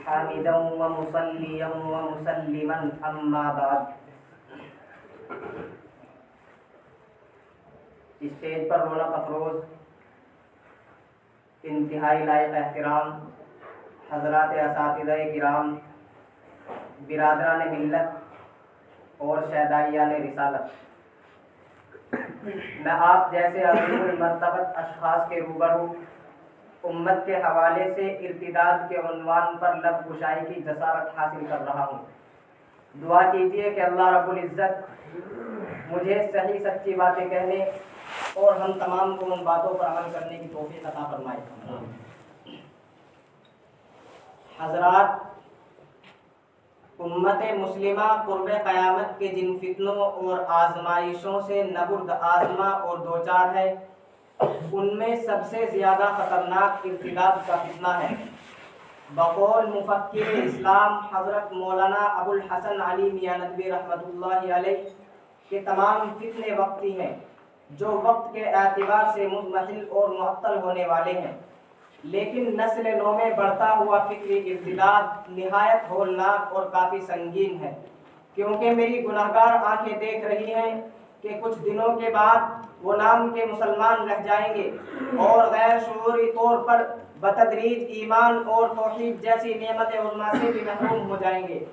حامدا ومصليا ومسلما اما بعد۔ اسٹیج پر رونق افروز انتہائی لائق احترام حضرات اساتذہ کرام، برادران ملت اور شہدائیان رسالت، میں آپ جیسے عظیم المرتبت اشخاص کے روبرو امت کے حوالے سے ارتداد کے عنوان پر لب گشائی کی جسارت حاصل کر رہا ہوں۔ دعا کیجیے کہ اللہ رب العزت مجھے صحیح سچی باتیں کہنے اور ہم تمام کو ان باتوں پر عمل کرنے کی توفیق عطا فرمائے۔ حضرات، امت مسلمہ قرب قیامت کے جن فتنوں اور آزمائشوں سے نبرد آزما اور دوچار ہے، ان میں سب سے زیادہ خطرناک ارتداد کا فتنہ ہے۔ بقول مفکر اسلام حضرت مولانا ابو الحسن علی میاں ندوی رحمۃ اللہ علیہ کہ تمام فتنے وقتی ہیں جو وقت کے اعتبار سے مضمحل اور معطل ہونے والے ہیں، لیکن نسل نو میں بڑھتا ہوا فکری ارتداد نہایت ہولناک اور کافی سنگین ہے، کیونکہ میری گناہگار آنکھیں دیکھ رہی ہیں کہ کچھ دنوں کے بعد وہ نام کے مسلمان رہ جائیں گے اور غیر شعوری طور پر بتدریج ایمان اور توحید جیسی نعمت عظمیٰ سے بھی محروم ہو جائیں گے۔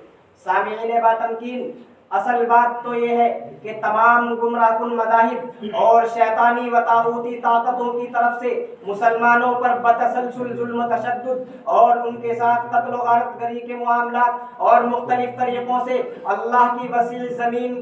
سامعین باتمکین، اصل بات تو یہ ہے کہ تمام گمراہ کن مذاہب اور شیطانی و طاغوتی طاقتوں کی طرف سے مسلمانوں پر بتسلسل ظلم و تشدد اور ان کے ساتھ قتل و غارت گری کے معاملات اور مختلف طریقوں سے اللہ کی وسیع زمین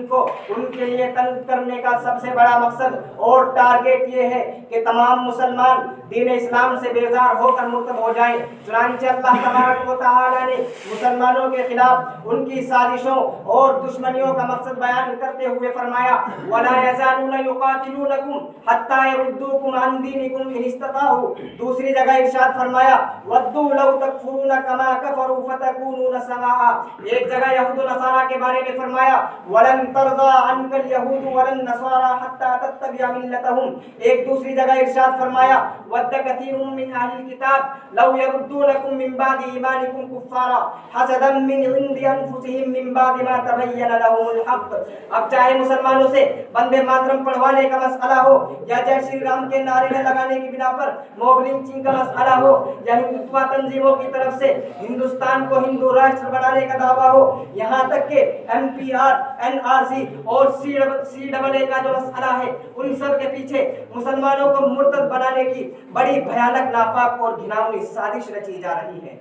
کو ان کے لیے تنگ کرنے کا سب سے بڑا مقصد اور ٹارگیٹ یہ ہے کہ تمام مسلمان دین اسلام سے بیزار ہو کر مرتد ہو جائیں۔ چنانچہ اللہ تبارک و تعالی نے مسلمانوں کے خلاف ان کی سازشوں اور دشمنیوں کا مقصد بیان کرتے ہوئے فرمایا، وَلَا يَزَالُونَ يُقَاتِلُونَكُمْ حَتَّى يَرُدُّوكُمْ عَنْ دِينِكُمْ إِنِ اسْتَطَاعُوا۔ دوسری جگہ ارشاد فرمایا، وَدُّوا لَوْ تَكْفُرُونَ كَمَا كَفَرُوا فَتَكُونُونَ سَوَاءً۔ ایک جگہ یہود و نصارہ کے بارے میں فرمایا، وَلَن تَرْضَىٰ عَنْكَ الْيَهُودُ وَلَا النَّصَارَىٰ حَتَّىٰ تَتَّبِعَ مِلَّتَهُمْ۔ ایک دوسری جگہ ارشاد فرمایا، وَدَّ كَثِيرٌ مِّنْ أَهْلِ الْكِتَابِ لَوْ يَرُدُّونَكُم مِّن بَعْدِ إِيمَانِكُمْ كُفَّارًا حَسَدًا مِّنْ عِندِ أَنفُسِهِم مِّن بَعْدِ مَا تَبَيَّنَ لَهُمُ الْحَقُّ۔ اب چاہے مسلمانوں سے بندے ماترم پڑھوانے کا مسئلہ ہو، یا جے شری رام کے نعرے نہ لگانے کی بنا پر موب لنچنگ کا مسئلہ ہو، یا ہندوتوا تنظیموں کی طرف سے ہندوستان کو ہندو راشٹر بنانے کا دعویٰ ہو، یہاں تک کہ NPR NRC اور CAA کا جو مسئلہ ہے، ان سب کے پیچھے مسلمانوں کو مرتد بنانے کی بڑی بھیانک ناپاک اور گھناؤنی سازش رچی جا رہی ہے۔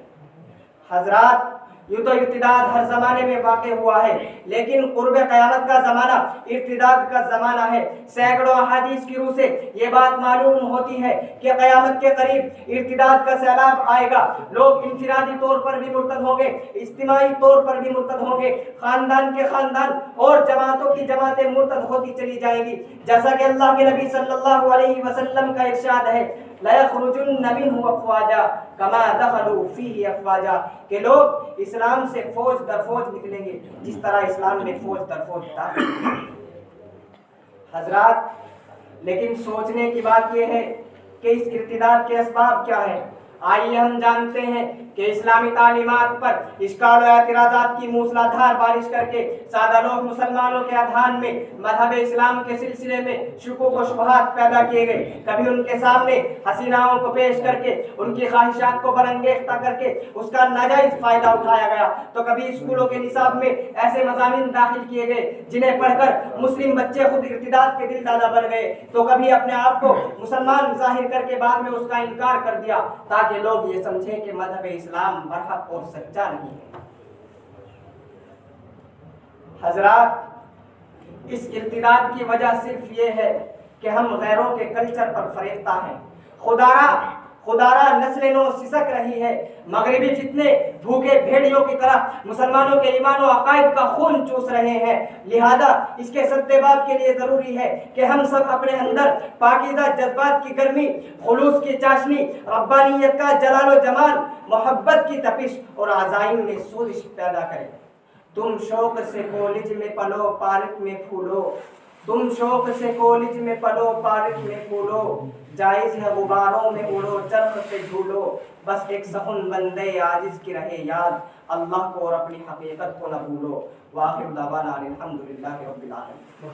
حضرات، یہ تو ارتداد ہر زمانے میں واقع ہوا ہے، لیکن قرب قیامت کا زمانہ ارتداد کا زمانہ ہے۔ سینکڑوں احادیث کی روح سے یہ بات معلوم ہوتی ہے کہ قیامت کے قریب ارتداد کا سیلاب آئے گا۔ لوگ انفرادی طور پر بھی مرتد ہوں گے، اجتماعی طور پر بھی مرتد ہوں گے، خاندان کے خاندان اور جماعتوں کی جماعتیں مرتد ہوتی چلی جائیں گی، جیسا کہ اللہ کے نبی صلی اللہ علیہ وسلم کا ارشاد ہے، لَيَخْرُجُنَّ مِنْهُ أَفْوَاجًا كَمَا دَخَلُوا فِيهِ أَفْوَاجًا، کہ لوگ اسلام سے فوج در فوج نکلیں گے جس طرح اسلام میں فوج در فوج داخل ہوئے۔ حضرات، لیکن سوچنے کی بات یہ ہے کہ اس ارتداد کے اسباب کیا ہیں۔ آئیے ہم جانتے ہیں کہ اسلامی تعلیمات پر اشکال و اعتراضات کی موسلادھار بارش کر کے سادہ لوگ مسلمانوں کے اذہان میں مذہب اسلام کے سلسلے میں شکوک و شبہات پیدا کیے گئے۔ کبھی ان کے سامنے حسیناؤں کو پیش کر کے ان کی خواہشات کو برانگیختہ کر کے اس کا ناجائز فائدہ اٹھایا گیا، تو کبھی اسکولوں کے نصاب میں ایسے مضامین داخل کیے گئے جنہیں پڑھ کر مسلم بچے خود ارتداد کے دل دادا بن گئے، تو کبھی اپنے آپ کو مسلمان ظاہر کر کے بعد میں اس کا انکار کر دیا تاکہ لوگ یہ سمجھیں کہ مذہب اسلام برحق اور سچا نہیں ہے۔ حضرات، اس ارتداد کی وجہ صرف یہ ہے کہ ہم غیروں کے کلچر پر فریفتہ ہیں۔ خدارہ نسل نو سسک رہی ہے۔ مغربی فتنے بھوکے بھیڑیوں کی طرح مسلمانوں کے ایمان و عقائد کا خون چوس رہے ہیں، لہذا اس کے سدباب کے لیے ضروری ہے کہ ہم سب اپنے اندر پاکیزہ جذبات کی گرمی، خلوص کی چاشنی، ربانیت کا جلال و جمال، محبت کی تپش اور عزائم میں سوزش پیدا کریں۔ تم شوق سے کالج میں پلو پارک میں پھولو، تم شوق سے کالج میں پلو پارک میں پھولو، جائز ہے غباروں میں اڑو چرخ پہ جھولو، بس ایک سخن بندے عاجز کی رہے یاد، اللہ کو اور اپنی حقیقت کو نہ بھولو۔ وآخر دعوانا الحمدللہ رب العالمین۔